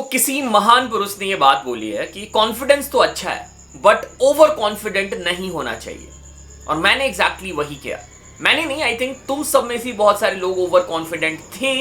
किसी महान पुरुष ने यह बात बोली है कि कॉन्फिडेंस तो अच्छा है बट ओवर कॉन्फिडेंट नहीं होना चाहिए। और मैंने एग्जैक्टली वही किया। मैंने नहीं, आई थिंक तुम सब में से बहुत सारे लोग ओवर कॉन्फिडेंट थे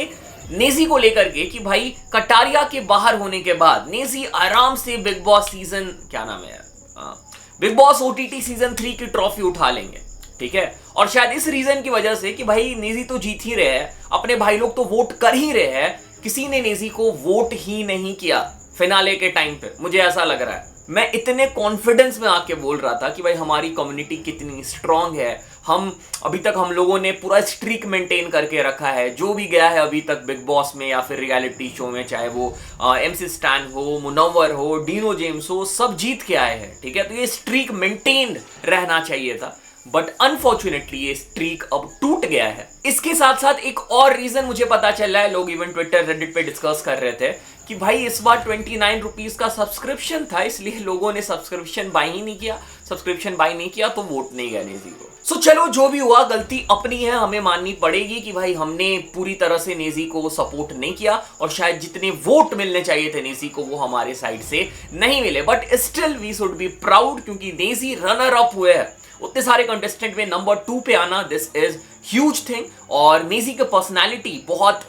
नेजी को लेकर के कि भाई कटारिया के बाहर होने के बाद नेजी आराम से बिग बॉस सीजन, क्या नाम है यार, बिग बॉस ओटीटी सीजन 3 की ट्रॉफी उठा लेंगे। ठीक है, और शायद इस रीजन की वजह से कि भाई नेजी तो जीत ही रहे हैं, अपने भाई लोग तो वोट कर ही रहे हैं, किसी ने नेजी को वोट ही नहीं किया फिनाले के टाइम पे। मुझे ऐसा लग रहा है, मैं इतने कॉन्फिडेंस में आके बोल रहा था कि भाई हमारी कम्युनिटी कितनी स्ट्रांग है, हम अभी तक हम लोगों ने पूरा स्ट्रीक मेंटेन करके रखा है। जो भी गया है अभी तक बिग बॉस में या फिर रियलिटी शो में, चाहे वो MC स्टैन हो, मुनव्वर हो, डीनो जेम्स हो, सब जीत के आए हैं। ठीक है, तो ये स्ट्रीक मेंटेन रहना चाहिए था, बट अनफॉर्चुनेटली ये स्ट्रीक अब टूट गया है। इसके साथ साथ एक और रीजन मुझे पता चल रहा है, लोग इवन ट्विटर रेडिट पे डिस्कस कर रहे थे कि भाई इस बार 29 रुपीज का सब्सक्रिप्शन था, इसलिए लोगों ने सब्सक्रिप्शन बाय ही नहीं किया। सब्सक्रिप्शन बाय नहीं किया तो वोट नहीं गया नेजी को। सो चलो, जो भी हुआ गलती अपनी है, हमें माननी पड़ेगी कि भाई हमने पूरी तरह से नेजी को सपोर्ट नहीं किया और शायद जितने वोट मिलने चाहिए थे नेजी को वो हमारे साइड से नहीं मिले। But still we should be proud, क्योंकि नेजी रनर अप हुए हैं। उतने सारे कंटेस्टेंट में नंबर 2 पे आना, दिस इज ह्यूज थिंग। और नेजी की पर्सनालिटी बहुत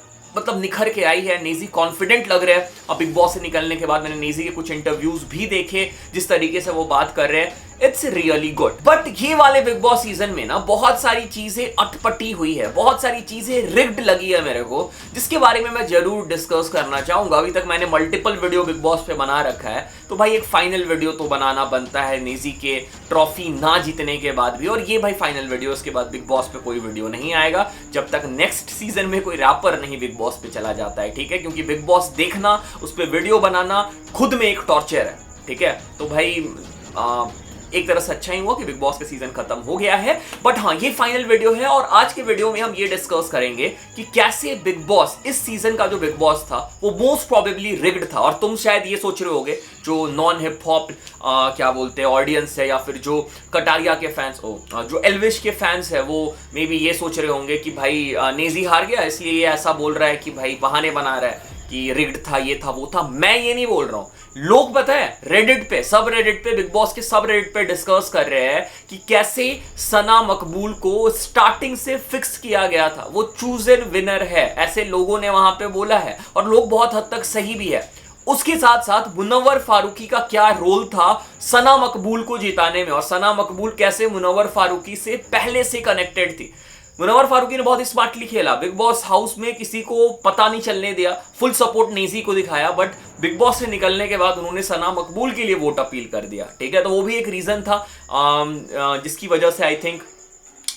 निखर के आई है। नेजी कॉन्फिडेंट लग रहे हैं। अब बिग बॉस से निकलने के बाद मैंने नेजी के कुछ इंटरव्यूज भी देखे, जिस तरीके से वो बात कर रहे हैं, इट्स रियली गुड। बट ये वाले बिग बॉस सीजन में ना बहुत सारी चीजें अटपटी हुई है, बहुत सारी चीजें रिग्ड लगी है मेरे को, जिसके बारे में मैं जरूर डिस्कस करना चाहूंगा। अभी तक मैंने मल्टीपल वीडियो बिग बॉस पे बना रखा है, तो भाई एक फाइनल वीडियो तो बनाना बनता है नेजी के ट्रॉफी ना जीतने के बाद भी। और ये भाई फाइनल वीडियो, उसके बाद बिग बॉस पे कोई वीडियो नहीं आएगा जब तक नेक्स्ट सीजन में कोई रैपर नहीं बिग बॉस पे चला जाता है। ठीक है, क्योंकि बिग बॉस देखना, उस पर वीडियो बनाना खुद में एक टॉर्चर है। ठीक है, तो भाई एक तरह से अच्छा ही हुआ कि बिग बॉस का सीजन खत्म हो गया है। बट हाँ, ये फाइनल वीडियो है और आज के वीडियो में हम ये डिस्कस करेंगे कि कैसे बिग बॉस, इस सीजन का जो बिग बॉस था वो मोस्ट प्रोबेबली रिग्ड था। और तुम शायद ये सोच रहे होगे, जो नॉन हिप हॉप क्या बोलते हैं ऑडियंस है, या फिर जो कटारिया के फैंस हो, जो एल्विश के फैंस है, वो मे बी ये सोच रहे होंगे कि भाई नेजी हार गया इसलिए ये ऐसा बोल रहा है कि भाई बहाने बना रहा है कि रिग्ड था, ये था, वो था। मैं ये नहीं बोल रहा हूं। लोग पता है रेडिट पे, सब रेडिट पे, बिग बॉस के सब रेडिट पे डिस्कस कर रहे हैं कि कैसे सना मकबूल को स्टार्टिंग से फिक्स किया गया था, वो चूजन विनर है, ऐसे लोगों ने वहां पे बोला है। और लोग बहुत हद तक सही भी है। उसके साथ साथ मुनव्वर फारूकी का क्या रोल था सना मकबूल को जिताने में, और सना मकबूल कैसे मुनव्वर फारूकी से पहले से कनेक्टेड थी। मुनव्वर फारूकी ने बहुत स्मार्टली खेला, बिग बॉस हाउस में किसी को पता नहीं चलने दिया, फुल सपोर्ट नेजी को दिखाया। बट बिग बॉस से निकलने के बाद उन्होंने सना मकबूल के लिए वोट अपील कर दिया। ठीक है, तो वो भी एक रीजन था जिसकी वजह से आई थिंक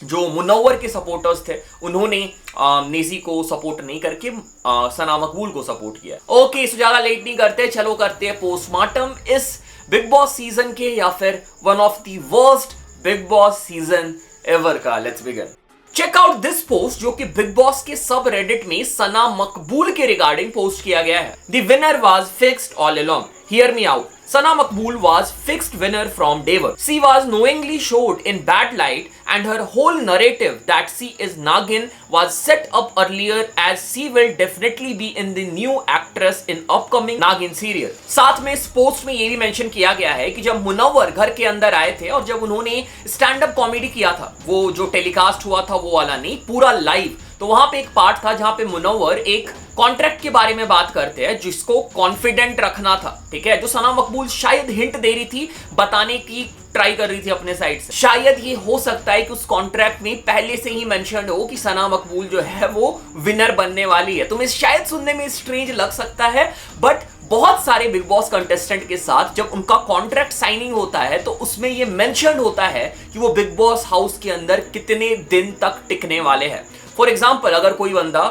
जो मुनव्वर के सपोर्टर्स थे उन्होंने नेजी को सपोर्ट नहीं करके सना मकबूल को सपोर्ट किया। ओके, सो ज्यादा लेट नहीं करते, चलो करते हैं पोस्टमार्टम इस बिग बॉस सीजन के, या फिर one of the worst Bigg Boss season ever का। Let's begin. Check out this post, जो कि बिग बॉस के सब रेडिट में सना मकबूल के रिगार्डिंग पोस्ट किया गया है। The winner was fixed all along. Hear me out. Sana Makbul was fixed winner from day one. She was knowingly showed in bad light, and her whole narrative that she is Nagin was set up earlier, as she will definitely be in the new actress in upcoming Nagin serial. साथ में इस post में ये भी mention किया गया है कि जब मुनव्वर घर के अंदर आए थे और जब उन्होंने स्टैंड अप कॉमेडी किया था, वो जो टेलीकास्ट हुआ था वो वाला नहीं, पूरा लाइव, तो वहां पे एक पार्ट था जहां पे मुनव्वर एक कॉन्ट्रैक्ट के बारे में बात करते हैं जिसको कॉन्फिडेंट रखना था। ठीक है, जो सना मकबूल शायद हिंट दे रही थी, बताने की ट्राई कर रही थी अपने साइड से। शायद ये हो सकता है कि उस कॉन्ट्रैक्ट में पहले से ही मेंशन हो कि सना मकबूल जो है वो विनर बनने वाली है। तुम्हें शायद सुनने में स्ट्रेंज लग सकता है, बट बहुत सारे बिग बॉस कंटेस्टेंट के साथ जब उनका कॉन्ट्रैक्ट साइनिंग होता है तो उसमें ये मेंशन होता है कि वो बिग बॉस हाउस के अंदर कितने दिन तक टिकने वाले हैं। फॉर एग्जाम्पल, अगर कोई बंदा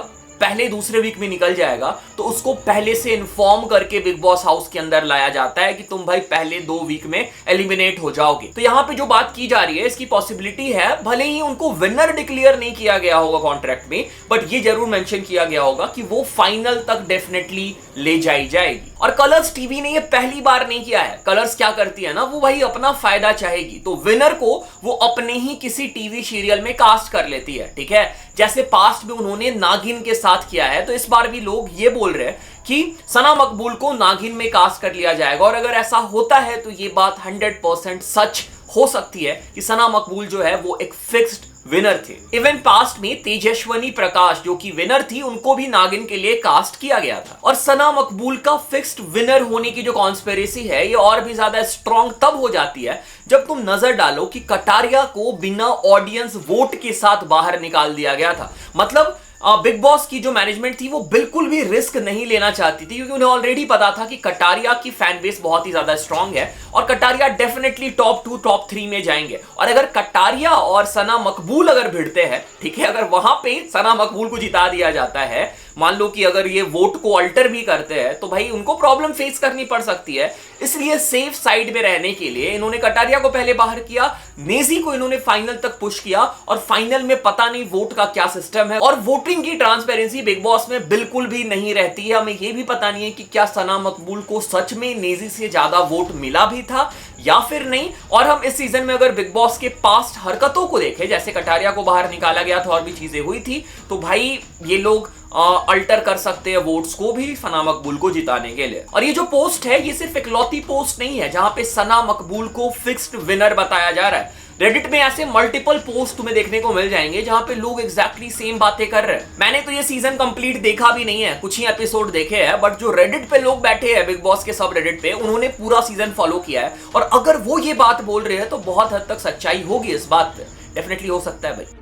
पहले दूसरे वीक में निकल जाएगा तो उसको पहले से इन्फॉर्म करके बिग बॉस हाउस के अंदर लाया जाता है कि तुम भाई पहले 2 वीक में एलिमिनेट हो जाओगे। तो यहां पे जो बात की जा रही है, इसकी पॉसिबिलिटी है, भले ही उनको विनर डिक्लेयर नहीं किया गया होगा कॉन्ट्रैक्ट में, बट ये जरूर मेंशन किया गया होगा कि वो फाइनल तक डेफिनेटली ले जाई जाएगी। और कलर्स टीवी ने ये पहली बार नहीं किया है। कलर्स क्या करती है ना, वो भाई अपना फायदा चाहेगी, तो विनर को वो अपने ही किसी टीवी सीरियल में कास्ट कर लेती है। ठीक है, जैसे पास्ट में उन्होंने नागिन के साथ किया है, तो इस बार भी लोग ये बोल रहे हैं कि सना मकबूल को नागिन में कास्ट कर लिया जाएगा। और अगर ऐसा होता है तो ये बात 100% सच हो सकती है कि सना मकबूल जो है वो एक फिक्स्ड विनर थे। इवन पास्ट में तेजस्वनी प्रकाश जो कि विनर थी, उनको भी नागिन के लिए कास्ट किया गया था। और सना मकबूल का फिक्स्ड विनर होने की जो कॉन्स्पिरेसी है ये और भी ज्यादा स्ट्रॉन्ग तब हो जाती है जब तुम नजर डालो कि कटारिया को बिना ऑडियंस वोट के साथ बाहर निकाल दिया गया था। मतलब बिग बॉस की जो मैनेजमेंट थी वो बिल्कुल भी रिस्क नहीं लेना चाहती थी, क्योंकि उन्हें ऑलरेडी पता था कि कटारिया की फैन बेस बहुत ही ज्यादा स्ट्रांग है और कटारिया डेफिनेटली टॉप 2 टॉप 3 में जाएंगे। और अगर कटारिया और सना मकबूल अगर भिड़ते हैं, ठीक है, अगर वहां पे सना मकबूल को जिता दिया जाता है, मान लो कि अगर ये वोट को अल्टर भी करते हैं तो भाई उनको प्रॉब्लम फेस करनी पड़ सकती है। इसलिए सेफ साइड में रहने के लिए इन्होंने कटारिया को पहले बाहर किया, नेजी को इन्होंने फाइनल तक पुश किया और फाइनल में पता नहीं वोट का क्या सिस्टम है। और वोटिंग की ट्रांसपेरेंसी बिग बॉस में बिल्कुल भी नहीं रहती है। हमें यह भी पता नहीं है कि क्या सना मकबूल को सच में नेजी से ज्यादा वोट मिला भी था या फिर नहीं। और हम इस सीजन में अगर बिग बॉस के पास्ट हरकतों को देखें, जैसे कटारिया को बाहर निकाला गया था और भी चीजें हुई थी, तो भाई ये लोग अल्टर कर सकते हैं वोट्स को भी सना मकबूल को जिताने के लिए। और ये जो पोस्ट है ये सिर्फ इकलौती पोस्ट नहीं है जहां पे सना मकबूल को फिक्स्ड विनर बताया जा रहा है। रेडिट में ऐसे मल्टीपल पोस्ट तुम्हें देखने को मिल जाएंगे जहां पे लोग एग्जैक्टली सेम बातें कर रहे हैं। मैंने तो ये सीजन कंप्लीट देखा भी नहीं है, कुछ ही एपिसोड देखे हैं, बट जो रेडिट पे लोग बैठे हैं बिग बॉस के सब रेडिट पे, उन्होंने पूरा सीजन फॉलो किया है। और अगर वो ये बात बोल रहे हैं तो बहुत हद तक सच्चाई होगी इस बात पे, डेफिनेटली हो सकता है भाई।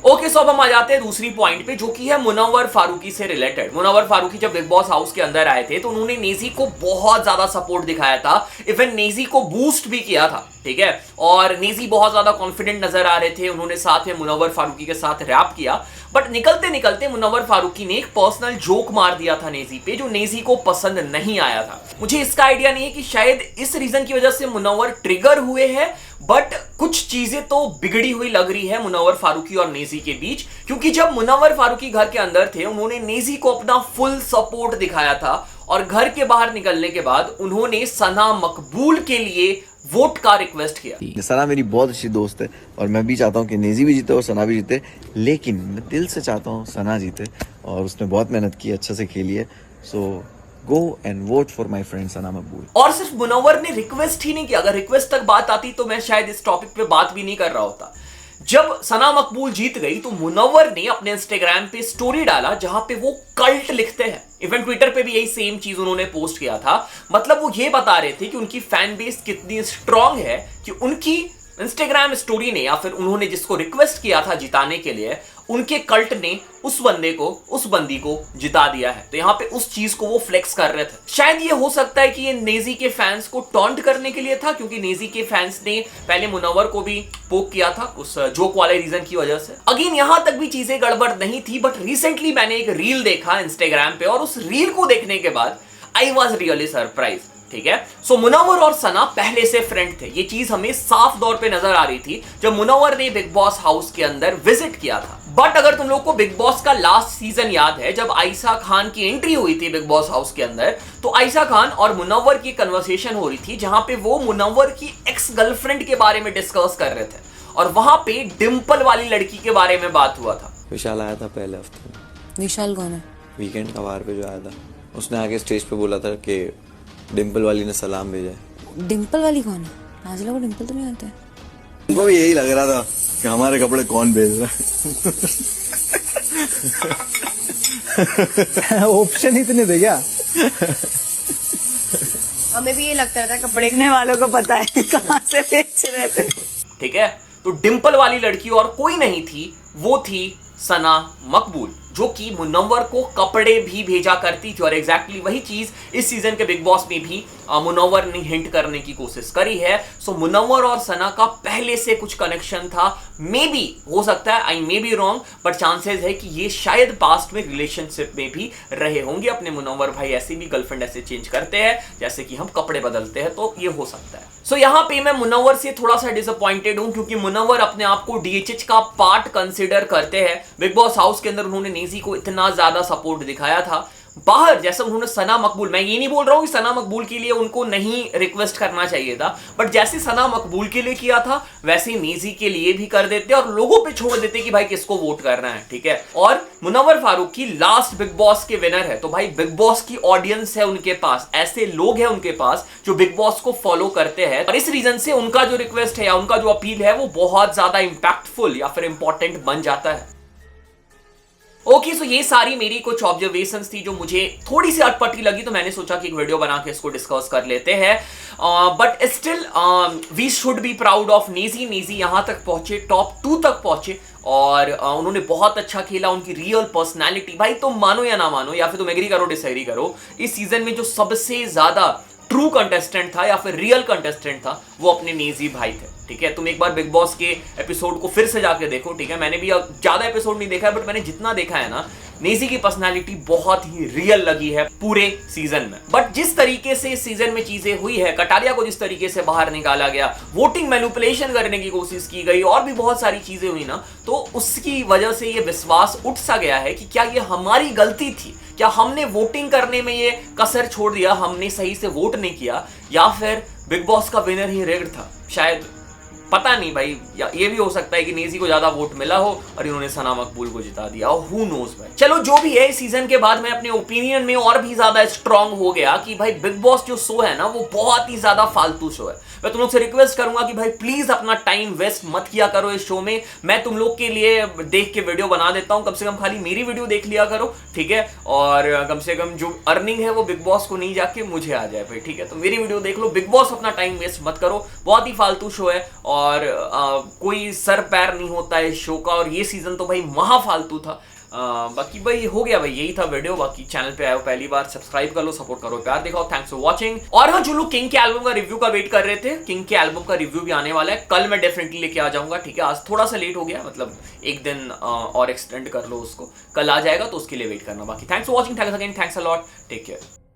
ओके, सो अब हम आ जाते हैं दूसरी पॉइंट पे जो कि है मुनव्वर फारूकी से रिलेटेड। मुनव्वर फारूकी जब बिग बॉस हाउस के अंदर आए थे तो उन्होंने नेजी को बहुत ज्यादा सपोर्ट दिखाया था, इवन नेजी को बूस्ट भी किया था, ठीक है। और नेजी बहुत ज्यादा कॉन्फिडेंट नजर आ रहे थे, उन्होंने साथ में मुनव्वर फारूकी के साथ रैप किया। बट निकलते निकलते मुनव्वर फारूकी ने एक पर्सनल जोक मार दिया था नेजी पे, जो नेजी को पसंद नहीं आया था। मुझे इसका आइडिया नहीं है कि शायद इस रीजन की वजह से मुनव्वर ट्रिगर हुए हैं, बट कुछ चीजें तो बिगड़ी हुई लग रही है मुनव्वर फारूकी और नेजी के बीच। क्योंकि जब मुनव्वर फारूकी घर के अंदर थे उन्होंने नेजी को अपना फुल सपोर्ट दिखाया था, और घर के बाहर निकलने के बाद उन्होंने सना मकबूल के लिए वोट का रिक्वेस्ट किया। सना मेरी बहुत अच्छी दोस्त है और मैं भी चाहता हूँ कि नेजी भी जीते और सना भी जीते, लेकिन मैं दिल से चाहता हूँ सना जीते और उसने बहुत मेहनत की, अच्छा से खेली है। So go and vote for my friend Sana Maqbool. और सिर्फ मुनव्वर ने रिक्वेस्ट ही नहीं किया, अगर रिक्वेस्ट तक बात आती तो मैं शायद इस टॉपिक पे बात भी नहीं कर रहा होता। जब सना मकबूल जीत गई तो मुनव्वर ने अपने इंस्टाग्राम पे स्टोरी डाला जहां पे वो कल्ट लिखते हैं। इवन ट्विटर पे भी यही सेम चीज उन्होंने पोस्ट किया था। मतलब वो ये बता रहे थे कि उनकी फैन बेस कितनी स्ट्रांग है कि उनकी इंस्टाग्राम स्टोरी ने, या फिर उन्होंने जिसको रिक्वेस्ट किया था जिताने के लिए, उनके कल्ट ने उस बंदे को, उस बंदी को जिता दिया है। तो यहां पे उस चीज को वो फ्लेक्स कर रहे थे। शायद ये हो सकता है कि ये नेजी के फैंस को टॉन्ट करने के लिए था, क्योंकि नेजी के फैंस ने पहले मुनव्वर को भी पोक किया था उस जोक वाले रीजन की वजह से। अगेन यहां तक भी चीजें गड़बड़ नहीं थी, बट रिसेंटली मैंने एक रील देखा इंस्टाग्राम पे, और उस रील को देखने के बाद आई वॉज रियली सरप्राइज, ठीक है। सो मुनव्वर और सना पहले से फ्रेंड थे, ये चीज हमें साफ तौर पे नजर आ रही थी जब मुनव्वर ने बिग बॉस हाउस के अंदर विजिट किया था। बट अगर तुम लोग को बिग बॉस का लास्ट सीजन याद है, जब आयशा खान की एंट्री हुई थी बिग बॉस हाउस के अंदर, तो आयशा खान और मुनव्वर की कन्वर्सेशन हो रही थी जहां पे वो मुनव्वर की एक्स गर्लफ्रेंड के बारे में डिस्कस कर रहे थे, और वहां पे डिंपल वाली लड़की के बारे में बात हुआ था। विशाल आया था पहले हफ्ते में। विशाल कौन है? वीकेंड का वार पे जो आया था, उसने आके स्टेज पे बोला था कि डिंपल वाली ने सलाम भेजा है। डिंपल वाली कौन है? नाजिला को डिंपल तो नहीं आता है। उनको भी यही लग रहा था कि हमारे कपड़े कौन भेज रहा है। ऑप्शन इतने थे क्या? हमें भी ये लगता था कपड़े खरीदने वालों को पता है कहाँ से बेच रहे थे। ठीक है, तो डिंपल वाली लड़की और कोई नहीं थी, वो थी सना मकबूल, जो कि मुनव्वर को कपड़े भी भेजा करती थी। और एग्जैक्टली वही चीज इस सीजन के बिग बॉस में भी मुनव्वर ने हिंट करने की कोशिश करी है। सो मुनव्वर और सना का पहले से कुछ कनेक्शन था, मे बी, हो सकता है, I may be wrong, but chances है कि ये शायद पास्ट में रिलेशनशिप में भी रहे होंगे। अपने मुनव्वर भाई ऐसे भी गर्लफ्रेंड ऐसे चेंज करते हैं जैसे कि हम कपड़े बदलते हैं, तो ये हो सकता है। सो यहाँ पे मैं मुनव्वर से थोड़ा सा डिसअपॉइंटेड हूं, क्योंकि मुनव्वर अपने आप को डीएचएच का पार्ट कंसिडर करते हैं। बिग बॉस हाउस के अंदर उन्होंने नेजी को इतना ज्यादा सपोर्ट दिखाया था, बाहर, जैसा उन्होंने सना मकबूल, मैं ये नहीं बोल रहा हूं कि सना मकबूल के लिए उनको नहीं रिक्वेस्ट करना चाहिए था, बट जैसे सना मकबूल के लिए किया था वैसे नेजी के लिए भी कर देते और लोगों पे छोड़ देते कि भाई किसको वोट करना है, ठीक है। और Munawar Faruqui last Bigg Boss के विनर है, तो भाई बिग बॉस की ऑडियंस है उनके पास, ऐसे लोग हैं उनके पास जो बिग बॉस को फॉलो करते हैं, और इस रीजन से उनका जो रिक्वेस्ट है या उनका जो अपील है वो बहुत ज्यादा इंपैक्टफुल या फिर इंपॉर्टेंट बन जाता है। ओके, सो ये सारी मेरी कुछ ऑब्जर्वेशंस थी जो मुझे थोड़ी सी अटपटी लगी, तो मैंने सोचा कि एक वीडियो बना के इसको डिस्कस कर लेते हैं। But still we should be proud of Naezy. Naezy यहां तक पहुंचे, टॉप 2 तक पहुंचे, और उन्होंने बहुत अच्छा खेला। उनकी रियल पर्सनैलिटी, भाई तुम मानो या ना मानो, या फिर तुम एग्री करो डिसएग्री करो, इस सीजन में जो सबसे ज्यादा ट्रू कंटेस्टेंट था या फिर रियल कंटेस्टेंट था वो अपने नेजी भाई थे, ठीक है। तुम एक बार बिग बॉस के एपिसोड को फिर से जाके देखो, ठीक है। मैंने भी ज्यादा एपिसोड नहीं देखा है, बट मैंने जितना देखा है ना, नेजी की पर्सनालिटी बहुत ही रियल लगी है पूरे सीजन में। बट जिस तरीके से इस सीजन में चीजें हुई है, कटारिया को जिस तरीके से बाहर निकाला गया, वोटिंग मैनिपुलेशन करने की कोशिश की गई, और भी बहुत सारी चीजें हुई ना, तो उसकी वजह से ये विश्वास उठ सा गया है कि क्या ये हमारी गलती थी, क्या हमने वोटिंग करने में ये कसर छोड़ दिया, हमने सही से वोट नहीं किया, या फिर बिग बॉस का विनर ही रिग्ड था। शायद, पता नहीं भाई, या ये भी हो सकता है कि नेजी को ज्यादा वोट मिला हो और इन्होंने सना मकबूल को जिता दिया, हु नोज भाई। चलो जो भी है, इस सीजन के बाद मैं अपने ओपिनियन में और भी ज्यादा स्ट्रांग हो गया कि भाई बिग बॉस जो शो है ना वो बहुत ही ज्यादा फालतू शो है। मैं तुम लोग से रिक्वेस्ट करूंगा कि भाई प्लीज अपना टाइम वेस्ट मत किया करो इस शो में। मैं तुम लोग के लिए देख के वीडियो बना देता हूं, कम से कम खाली मेरी वीडियो देख लिया करो, ठीक है। और कम से कम जो अर्निंग है वो बिग बॉस को नहीं जाके मुझे आ जाए भाई, ठीक है। तो मेरी वीडियो देख लो, बिग बॉस अपना टाइम वेस्ट मत करो, बहुत ही फालतू शो है और कोई सर पैर नहीं होता है इस शो का, और ये सीजन तो भाई महा फालतू था। बाकी भाई हो गया भाई, यही था वीडियो। बाकी चैनल पे आए हो पहली बार, सब्सक्राइब कर लो, सपोर्ट करो, प्यार दिखाओ। Thanks for watching. और हाँ, जो लोग किंग के एल्बम का रिव्यू का वेट कर रहे थे, किंग के एल्बम का रिव्यू भी आने वाला है, कल मैं डेफिनेटली लेके आ जाऊंगा, ठीक है। आज थोड़ा सा लेट हो गया, मतलब एक दिन और एक्सटेंड कर लो उसको, कल आ जाएगा, तो उसके लिए वेट करना। बाकी thanks for watching, thanks again, thanks a lot, take care.